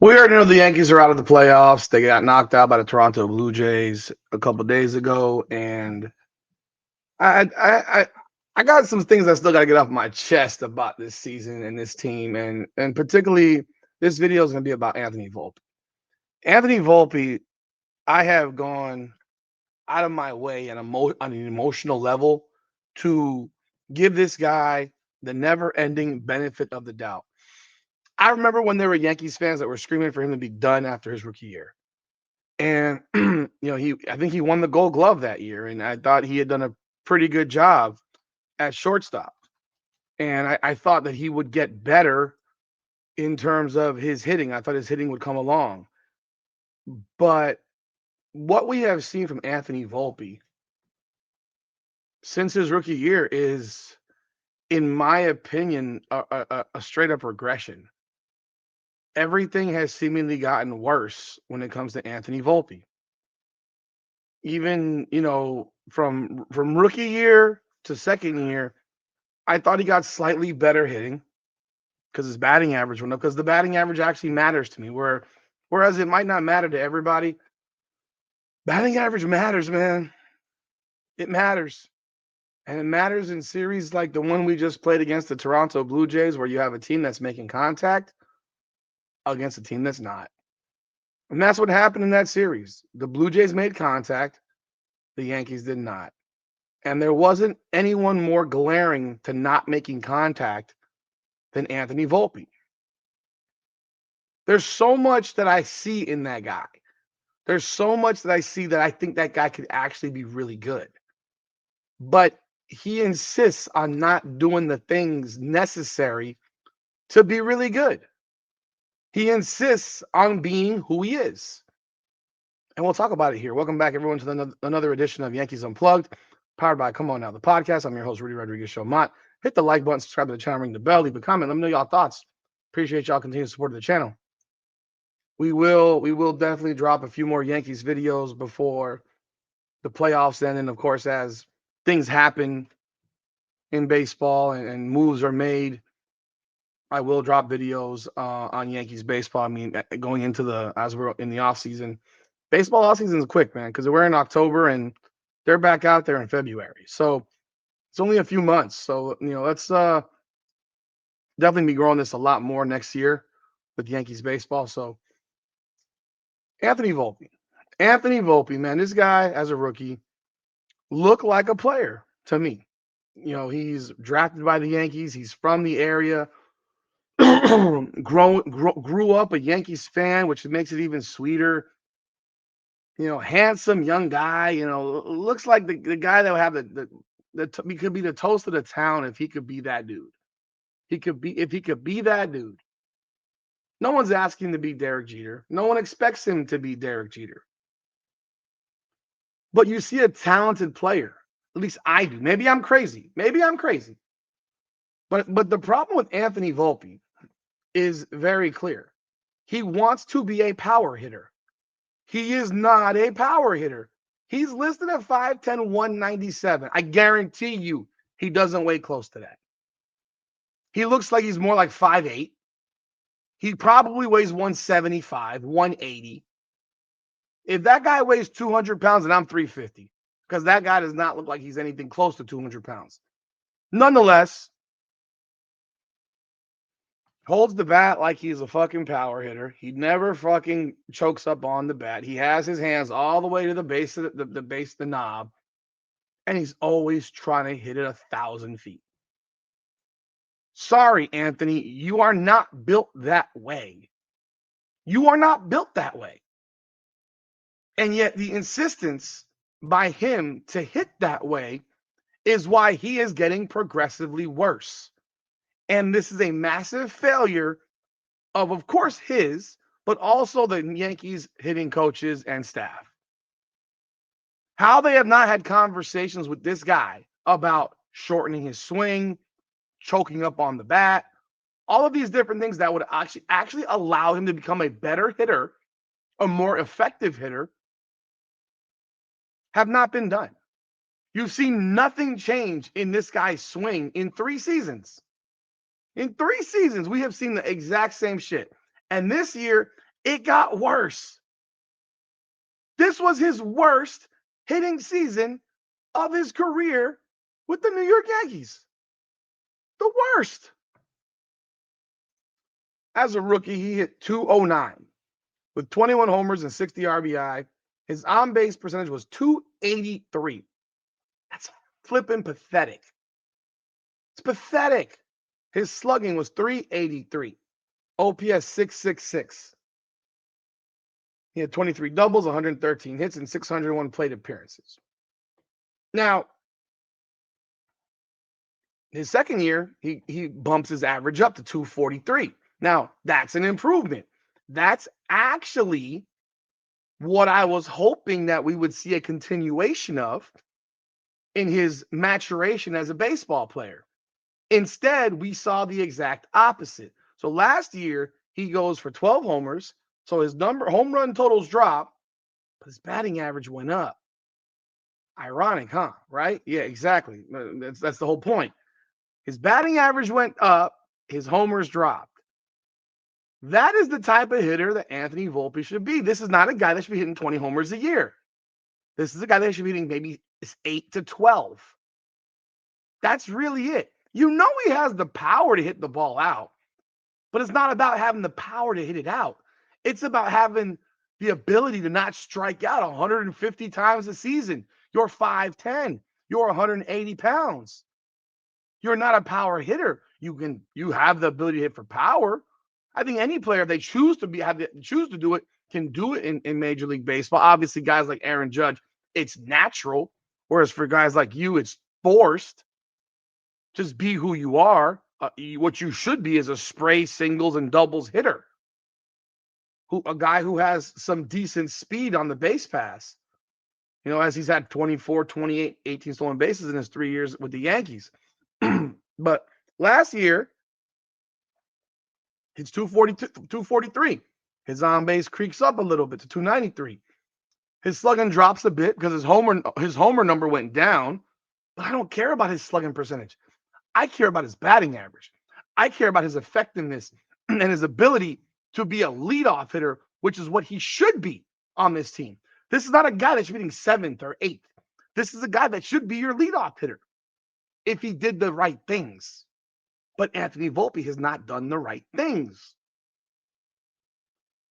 We already know the Yankees are out of the playoffs. They got knocked out by the Toronto Blue Jays a couple days ago, and I I I, I got some things I still got to get off my chest about this season and this team, and particularly this video is going to be about Anthony Volpe. Anthony Volpe, I have gone out of my way on an emotional level to give this guy the never-ending benefit of the doubt. I remember when there were Yankees fans that were screaming for him to be done after his rookie year. And I think he won the Gold Glove that year, and I thought he had done a pretty good job at shortstop. And I thought that he would get better in terms of his hitting. I thought his hitting would come along. But what we have seen from Anthony Volpe since his rookie year is, in my opinion, a straight up regression. Everything has seemingly gotten worse when it comes to Anthony Volpe. Even, from rookie year to second year, I thought he got slightly better hitting because his batting average went up, because the batting average actually matters to me. Whereas it might not matter to everybody, batting average matters, man. It matters. And it matters in series like the one we just played against the Toronto Blue Jays, where you have a team that's making contact against a team that's not. And that's what happened in that series. The Blue Jays made contact, the Yankees did not. And there wasn't anyone more glaring to not making contact than Anthony Volpe. There's so much that I see in that guy. There's so much that I see that I think that guy could actually be really good. But he insists on not doing the things necessary to be really good. He insists on being who he is. And we'll talk about it here. Welcome back, everyone, to another edition of Yankees Unplugged, powered by Come On Now, the podcast. I'm your host, Rudy Rodriguez Show Mott. Hit the like button, subscribe to the channel, ring the bell, leave a comment. Let me know y'all thoughts. Appreciate y'all continued support of the channel. We will definitely drop a few more Yankees videos before the playoffs end, and of course, as things happen in baseball and moves are made, I will drop videos on Yankees baseball. I mean, going into as we're in the off season, baseball off season is quick, man, because we're in October and they're back out there in February. So it's only a few months. So let's definitely be growing this a lot more next year with Yankees baseball. So Anthony Volpe, man, this guy as a rookie looked like a player to me. He's drafted by the Yankees. He's from the area. Grew up a Yankees fan, which makes it even sweeter. Handsome young guy. Looks like the guy that would have he could be the toast of the town if he could be that dude. If he could be that dude. No one's asking to be Derek Jeter. No one expects him to be Derek Jeter. But you see a talented player. At least I do. Maybe I'm crazy. But the problem with Anthony Volpe is very clear. He wants to be a power hitter. He is not a power hitter. He's listed at 5'10", 197. I guarantee you he doesn't weigh close to that. He looks like he's more like 5'8". He probably weighs 175, 180. If that guy weighs 200 pounds, then I'm 350, because that guy does not look like he's anything close to 200 pounds. Nonetheless, holds the bat like he's a fucking power hitter. He never fucking chokes up on the bat. He has his hands all the way to the base of the base of the knob, and he's always trying to hit it 1,000 feet. Sorry, Anthony, you are not built that way. You are not built that way. And yet the insistence by him to hit that way is why he is getting progressively worse. And this is a massive failure of course, his, but also the Yankees hitting coaches and staff. How they have not had conversations with this guy about shortening his swing, choking up on the bat, all of these different things that would actually allow him to become a better hitter, a more effective hitter, have not been done. You've seen nothing change in this guy's swing in 3 seasons. In 3 seasons, we have seen the exact same shit. And this year, It got worse. This was his worst hitting season of his career with the New York Yankees. The worst. As a rookie, he hit 209 with 21 homers and 60 RBI. His on-base percentage was 283. That's flipping pathetic. It's pathetic. His slugging was 383. OPS 666. He had 23 doubles, 113 hits, and 601 plate appearances. Now, his second year, he bumps his average up to 243. Now, that's an improvement. That's actually what I was hoping that we would see a continuation of in his maturation as a baseball player. Instead, we saw the exact opposite. So last year, he goes for 12 homers. So his home run totals drop, but his batting average went up. Ironic, huh? Right? Yeah, exactly. That's the whole point. His batting average went up, his homers dropped. That is the type of hitter that Anthony Volpe should be. This is not a guy that should be hitting 20 homers a year. This is a guy that should be hitting maybe 8 to 12. That's really it. You know he has the power to hit the ball out, but it's not about having the power to hit it out. It's about having the ability to not strike out 150 times a season. You're 5'10". You're 180 pounds. You're not a power hitter. You have the ability to hit for power. I think any player, if they choose to do it, can do it in Major League Baseball. Obviously, guys like Aaron Judge, it's natural. Whereas for guys like you, it's forced. Just be who you are. What you should be is a spray singles and doubles hitter. A guy who has some decent speed on the base pass. You know, as he's had 24, 28, 18 stolen bases in his 3 years with the Yankees. But last year, it's 243. His on base creaks up a little bit to 293. His slugging drops a bit because his homer number went down. But I don't care about his slugging percentage. I care about his batting average. I care about his effectiveness and his ability to be a leadoff hitter, which is what he should be on this team. This is not a guy that should be hitting 7th or 8th. This is a guy that should be your leadoff hitter if he did the right things. But Anthony Volpe has not done the right things.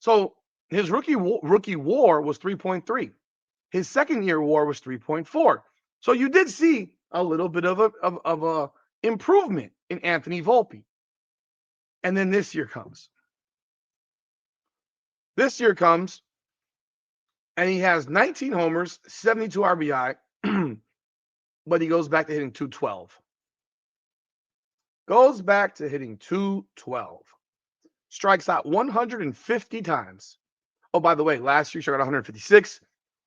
So his rookie WAR was 3.3. His second year WAR was 3.4. So you did see a little bit of a improvement in Anthony Volpe. And then this year comes. And he has 19 homers, 72 RBI, but he goes back to hitting 212. Goes back to hitting 212. Strikes out 150 times. Oh, by the way, last year he struck out 156.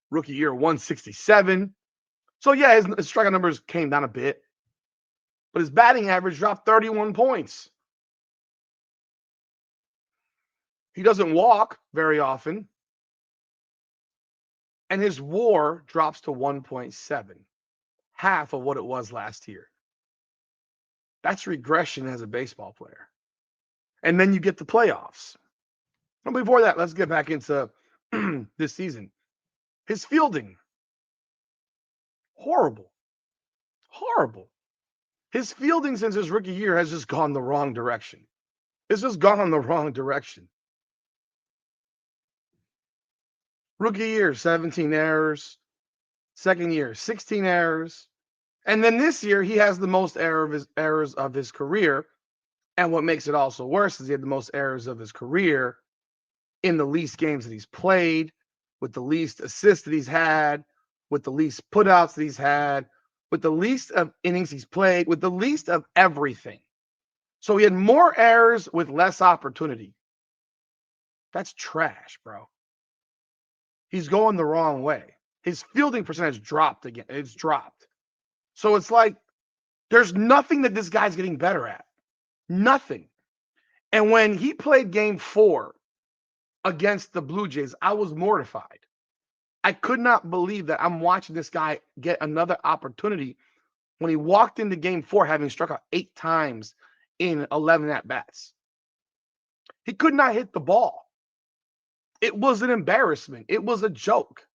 Rookie year, 167. So, yeah, his strikeout numbers came down a bit. But his batting average dropped 31 points. He doesn't walk very often. And his WAR drops to 1.7. Half of what it was last year. That's regression as a baseball player. And then you get the playoffs. And before that, let's get back into this season. His fielding. Horrible. His fielding since his rookie year has just gone the wrong direction. It's just gone in the wrong direction. Rookie year, 17 errors. Second year, 16 errors. And then this year, he has the most errors of his career. And what makes it also worse is he had the most errors of his career in the least games that he's played, with the least assists that he's had, with the least putouts that he's had, with the least of innings he's played, with the least of everything. So he had more errors with less opportunity. That's trash, bro. He's going the wrong way. His fielding percentage dropped again. It's dropped. So it's like there's nothing that this guy's getting better at. Nothing. And when he played game 4 against the Blue Jays, I was mortified. I could not believe that I'm watching this guy get another opportunity when he walked into game 4 having struck out 8 times in 11 at-bats. He could not hit the ball. It was an embarrassment. It was a joke.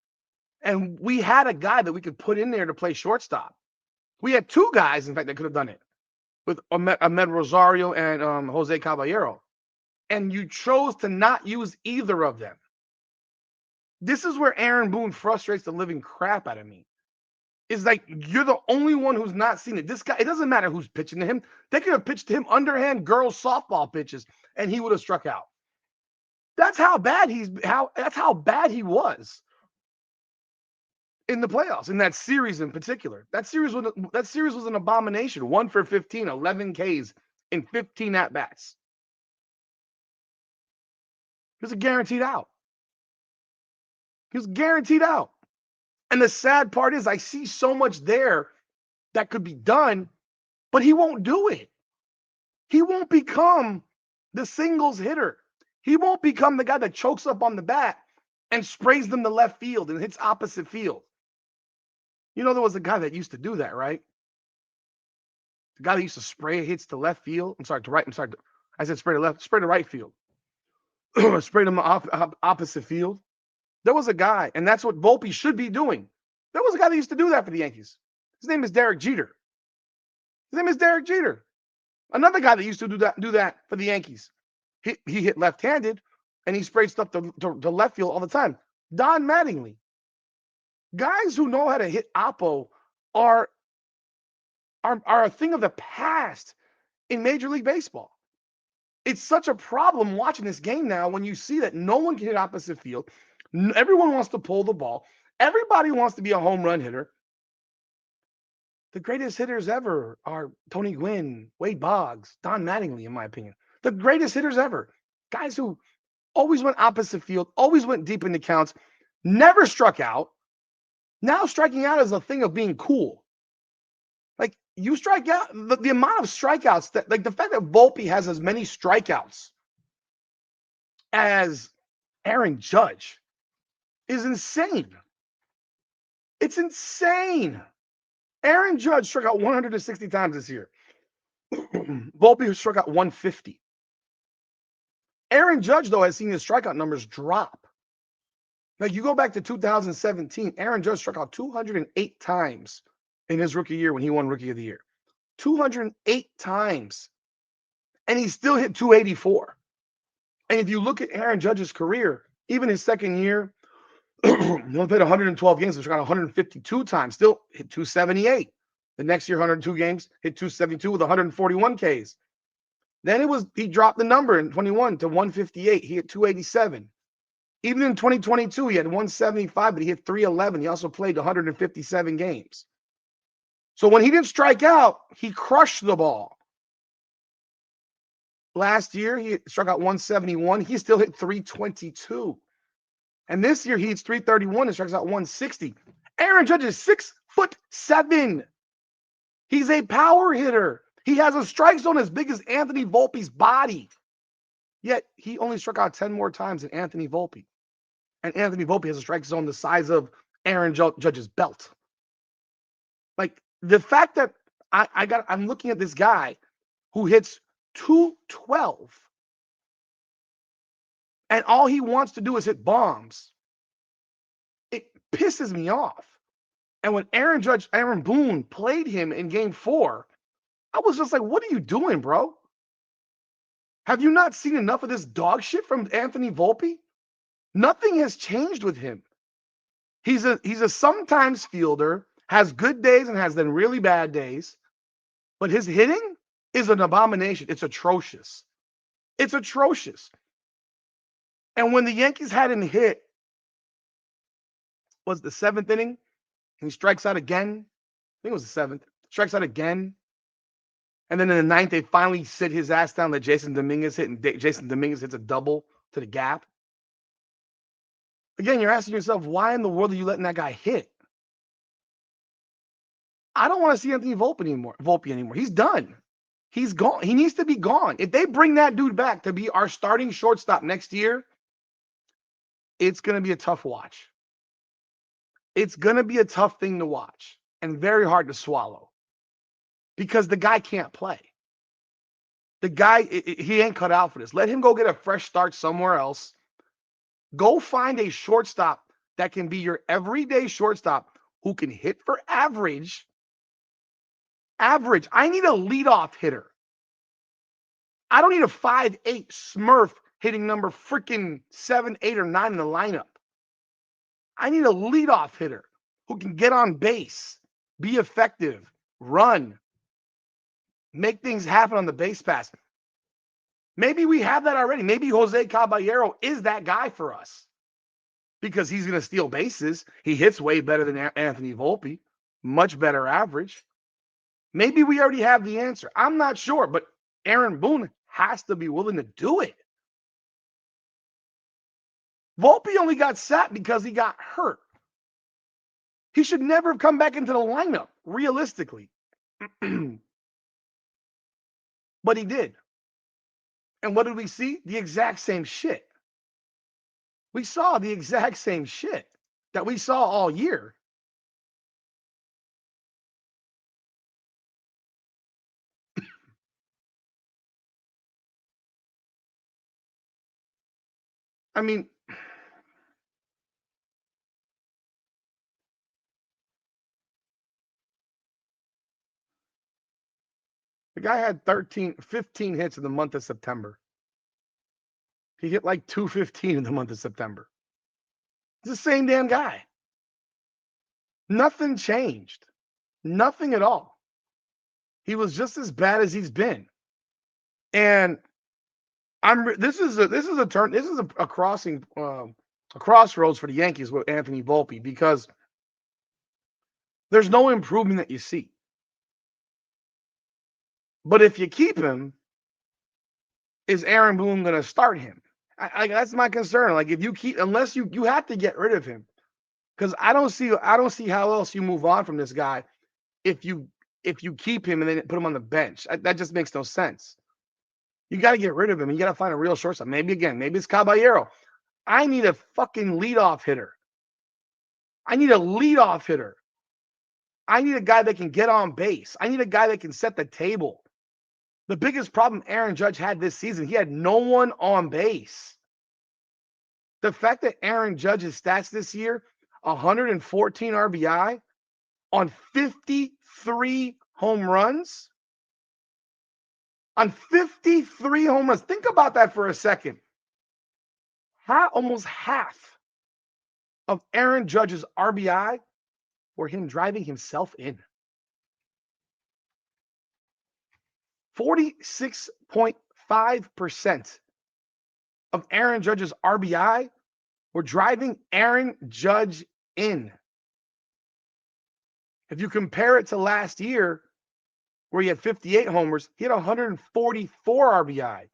And we had a guy that we could put in there to play shortstop. We had two guys, in fact, that could have done it with Ahmed Rosario and Jose Caballero. And you chose to not use either of them. This is where Aaron Boone frustrates the living crap out of me. Is like, you're the only one who's not seen it. This guy, it doesn't matter who's pitching to him. They could have pitched to him underhand girls softball pitches, and he would have struck out. That's how bad that's how bad he was in the playoffs, in that series in particular. That series was an abomination. 1 for 15, 11 Ks in 15 at-bats. He was a guaranteed out. He was guaranteed out. And the sad part is I see so much there that could be done, but he won't do it. He won't become the singles hitter. He won't become the guy that chokes up on the bat and sprays them to left field and hits opposite field. You know, there was a guy that used to do that, right? The guy that used to spray hits to left field. I said spray to right field. Spray them opposite field. There was a guy, and that's what Volpe should be doing. There was a guy that used to do that for the Yankees. His name is Derek Jeter. Another guy that used to do that for the Yankees. He hit left-handed, and he sprayed stuff to left field all the time. Don Mattingly. Guys who know how to hit oppo are a thing of the past in Major League Baseball. It's such a problem watching this game now when you see that no one can hit opposite field. Everyone wants to pull the ball. Everybody wants to be a home run hitter. The greatest hitters ever are Tony Gwynn, Wade Boggs, Don Mattingly, in my opinion. The greatest hitters ever. Guys who always went opposite field, always went deep into counts, never struck out. Now striking out is a thing of being cool. Like, you strike out, the amount of strikeouts, that, like the fact that Volpe has as many strikeouts as Aaron Judge is insane. It's insane. Aaron Judge struck out 160 times this year. Volpe struck out 150. Aaron Judge, though, has seen his strikeout numbers drop. Like, you go back to 2017, Aaron Judge struck out 208 times in his rookie year when he won Rookie of the Year. 208 times. And he still hit 284. And if you look at Aaron Judge's career, even his second year, he only played 112 games, struck out 152 times, still hit 278. The next year, 102 games, hit 272 with 141 Ks. Then he dropped the number in 21 to 158. He hit 287. Even in 2022, he had 175, but he hit 311. He also played 157 games. So when he didn't strike out, he crushed the ball. Last year, he struck out 171. He still hit 322. And this year, he hits 331 and strikes out 160. Aaron Judge is 6'7". He's a power hitter. He has a strike zone as big as Anthony Volpe's body. Yet, he only struck out 10 more times than Anthony Volpe. And Anthony Volpe has a strike zone the size of Aaron Judge's belt. Like, the fact that I'm looking at this guy who hits 212, and all he wants to do is hit bombs, it pisses me off. And when Aaron Boone played him in Game 4, I was just like, what are you doing, bro? Have you not seen enough of this dog shit from Anthony Volpe? Nothing has changed with him. He's a sometimes fielder, has good days and has then really bad days, but his hitting is an abomination. It's atrocious. It's atrocious. And when the Yankees had him hit, was the 7th inning, and he strikes out again. I think it was the 7th. Strikes out again. And then in the 9th, they finally sit his ass down, let Jason Dominguez hit, and Jason Dominguez hits a double to the gap. Again, you're asking yourself, why in the world are you letting that guy hit? I don't want to see Anthony Volpe anymore. He's done. He's gone. He needs to be gone. If they bring that dude back to be our starting shortstop next year, it's going to be a tough watch. It's going to be a tough thing to watch and very hard to swallow because the guy can't play. The guy, he ain't cut out for this. Let him go get a fresh start somewhere else. Go find a shortstop that can be your everyday shortstop who can hit for average. Average. I need a leadoff hitter. I don't need a 5'8" Smurf hitting number freaking 7, 8, or 9 in the lineup. I need a leadoff hitter who can get on base, be effective, run, make things happen on the base pass. Maybe we have that already. Maybe Jose Caballero is that guy for us because he's going to steal bases. He hits way better than Anthony Volpe, much better average. Maybe we already have the answer. I'm not sure, but Aaron Boone has to be willing to do it. Volpe only got sat because he got hurt. He should never have come back into the lineup, realistically. But he did. And what did we see? The exact same shit. We saw the exact same shit that we saw all year. I mean, the guy had 15 hits in the month of September. He hit like 215 in the month of September. It's the same damn guy. Nothing changed. Nothing at all. He was just as bad as he's been. And this is a crossing, a crossroads for the Yankees with Anthony Volpe because there's no improvement that you see. But if you keep him, is Aaron Boone going to start him? That's my concern. Like if you keep, unless you have to get rid of him, because I don't see how else you move on from this guy if you keep him and then put him on the bench. That just makes no sense. You got to get rid of him. You got to find a real shortstop. Maybe it's Caballero. I need a fucking leadoff hitter. I need a leadoff hitter. I need a guy that can get on base. I need a guy that can set the table. The biggest problem Aaron Judge had this season, he had no one on base. The fact that Aaron Judge's stats this year, 114 RBI on 53 home runs. On 53 home runs. Think about that for a second. Almost half of Aaron Judge's RBI were him driving himself in. 46.5% of Aaron Judge's RBI were driving Aaron Judge in. If you compare it to last year, where he had 58 homers, he had 144 RBI.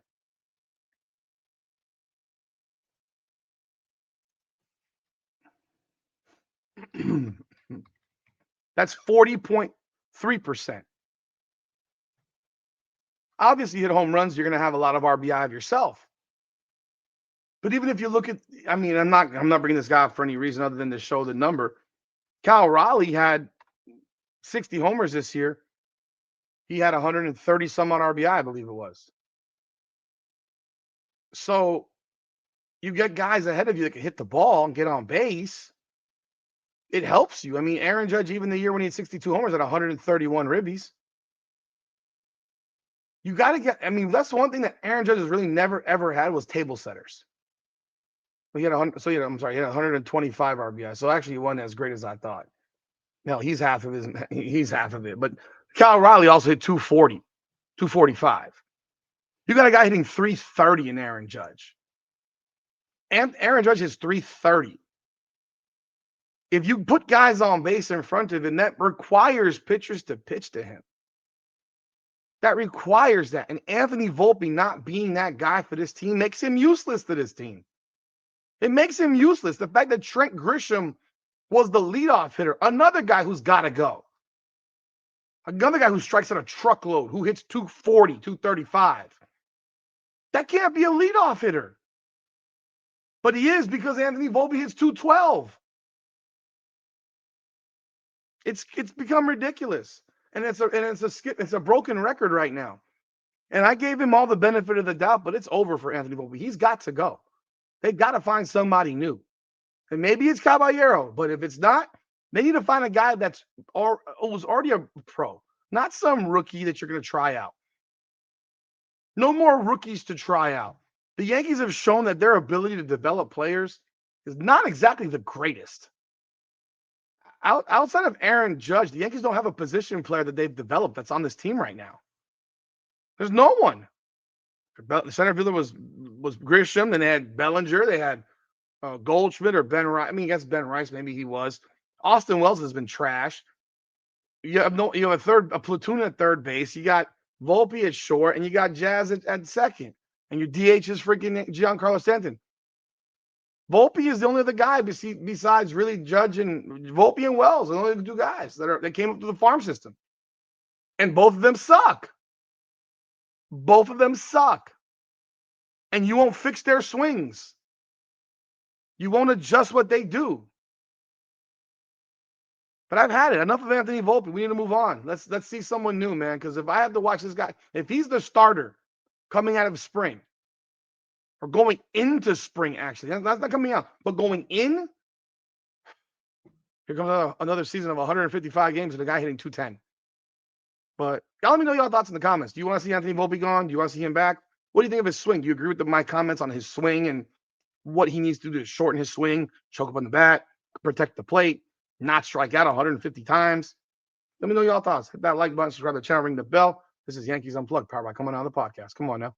That's 40.3%. Obviously, you hit home runs, you're going to have a lot of RBI of yourself. But even if you look at, I mean, I'm not bringing this guy up for any reason other than to show the number. Cal Raleigh had 60 homers this year. He had 130 some odd RBI, I believe it was. So you get guys ahead of you that can hit the ball and get on base. It helps you. I mean, Aaron Judge, even the year when he had 62 homers, had 131 ribbies. You got to get, I mean, that's the one thing that Aaron Judge has really never, ever had was table setters. He had 125 RBI. So actually, he wasn't as great as I thought. No, he's half of it. But Cal Raleigh also hit 240, 245. You got a guy hitting 330 in Aaron Judge. And Aaron Judge is 330. If you put guys on base in front of him, that requires pitchers to pitch to him. That requires that. And Anthony Volpe not being that guy for this team makes him useless to this team. It makes him useless. The fact that Trent Grisham was the leadoff hitter, another guy who's got to go. Another guy who strikes at a truckload, who hits 240, 235. That can't be a leadoff hitter. But he is because Anthony Volpe hits 212. It's become ridiculous. And it's a broken record right now. And I gave him all the benefit of the doubt, but it's over for Anthony Volpe. He's got to go. They've got to find somebody new. And maybe it's Caballero, but if it's not, they need to find a guy that's was already a pro, not some rookie that you're going to try out. No more rookies to try out. The Yankees have shown that their ability to develop players is not exactly the greatest. Outside of Aaron Judge, the Yankees don't have a position player that they've developed that's on this team right now. There's no one. The center fielder was Grisham. Then they had Bellinger. They had Goldschmidt or Ben Rice. I mean, I guess Ben Rice, maybe he was. Austin Wells has been trash. You have a platoon at third base. You got Volpe at short, and you got Jazz at second. And your DH is freaking Giancarlo Stanton. Volpe is the only other guy besides really Judge and Volpe and Wells. The only two guys that came up through the farm system. And both of them suck. Both of them suck. And you won't fix their swings. You won't adjust what they do. But I've had it. Enough of Anthony Volpe. We need to move on. Let's see someone new, man. Because if I have to watch this guy, if he's the starter coming out of spring, or going into spring, actually, that's not coming out, but going in, here comes another season of 155 games and a guy hitting 210. But y'all let me know your thoughts in the comments. Do you want to see Anthony Volpe gone? Do you want to see him back? What do you think of his swing? Do you agree with my comments on his swing and what he needs to do to shorten his swing, choke up on the bat, protect the plate, not strike out 150 times? Let me know your thoughts. Hit that like button, subscribe to the channel, ring the bell. This is Yankees Unplugged, powered by Coming On the Podcast. Come on now.